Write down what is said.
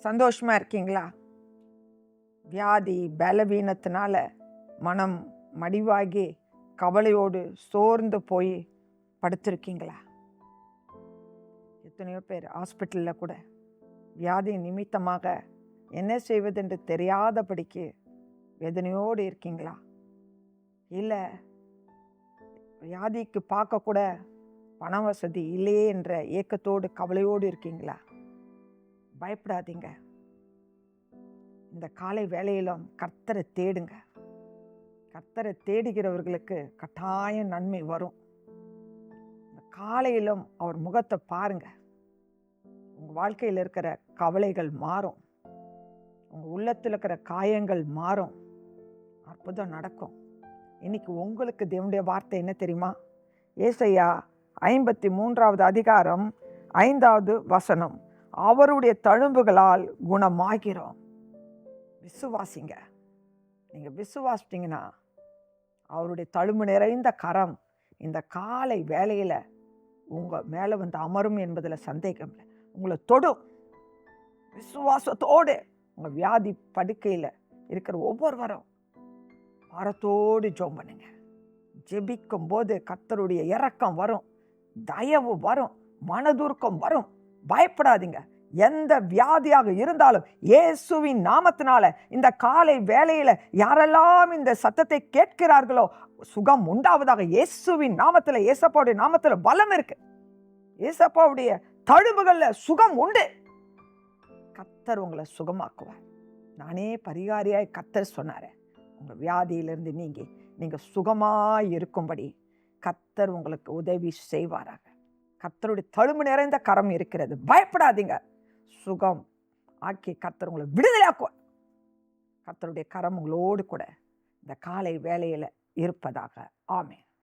சந்தோஷமாக இருக்கீங்களா? வியாதி பலவீனத்தினால மனம் மடிவாகி கவலையோடு சோர்ந்து போய் படுத்திருக்கீங்களா? எத்தனையோ பேர் ஹாஸ்பிட்டலில் கூட வியாதி நிமித்தமாக என்ன செய்வதென்று தெரியாதபடிக்கு வேதனையோடு இருக்கீங்களா? இல்லை வியாதிக்கு பார்க்கக்கூட பண வசதி இல்லையே என்ற ஏக்கத்தோடு கவலையோடு இருக்கீங்களா? பயப்படாதீங்க. இந்த காலை வேளையிலும் கர்த்தரை தேடுங்க. கர்த்தரை தேடுகிறவர்களுக்கு கட்டாயம் நன்மை வரும். இந்த காலையிலும் அவர் முகத்தை பாருங்க. உங்கள் வாழ்க்கையில் இருக்கிற கவலைகள் மாறும். உங்கள் உள்ளத்தில் இருக்கிற காயங்கள் மாறும். அற்புதம் நடக்கும். இன்னைக்கு உங்களுக்கு தேவனுடைய வார்த்தை என்ன தெரியுமா? ஏசாயா 53வது அதிகாரம் 5வது வசனம். அவருடைய தழும்புகளால் குணமாகிறோம். விசுவாசிங்க. நீங்கள் விசுவாசிட்டீங்கன்னா அவருடைய தழும்பு நிறைந்த கரம் இந்த காலை வேளையில் உங்கள் மேலே வந்து அமரும் என்பதில் சந்தேகம் இல்லை. உங்களை தொடும். விசுவாசத்தோடு உங்கள் வியாதி படுக்கையில் இருக்கிற ஒவ்வொருவரும் பாரத்தோடு ஜெபம் பண்ணுங்க. ஜெபிக்கும் போது கர்த்தருடைய இரக்கம் வரும், தயவு வரும், மனதுருக்கம் வரும். பயப்படாதீங்க. எந்த வியாதியாக இருந்தாலும் இயேசுவின் நாமத்தினால இந்த காலை வேளையில யாரெல்லாம் இந்த சத்தத்தை கேட்கிறார்களோ சுகம் உண்டாவதாக. இயேசுவின் நாமத்தில், ஏசப்பாவுடைய நாமத்தில் பலம் இருக்கு. ஏசப்பாவுடைய தழும்புகள்ல சுகம் உண்டு. கர்த்தர் உங்களை சுகமாக்குவார். நானே பரிகாரியாய் கர்த்தர் சொன்னாரே, உங்க வியாதியிலிருந்து நீங்க சுகமாய் இருக்கும்படி கர்த்தர் உங்களுக்கு உதவி செய்வாராக. கர்த்தருடைய தழும்பு நிறைந்த கரம் இருக்கிறது. பயப்படாதீங்க. சுகம் ஆக்கி கர்த்தர் உங்களை விடுதலையாக்குவார். கர்த்தருடைய கரம் உங்களோடு கூட இந்த காலை வேளையில இருப்பதாக. ஆமென்.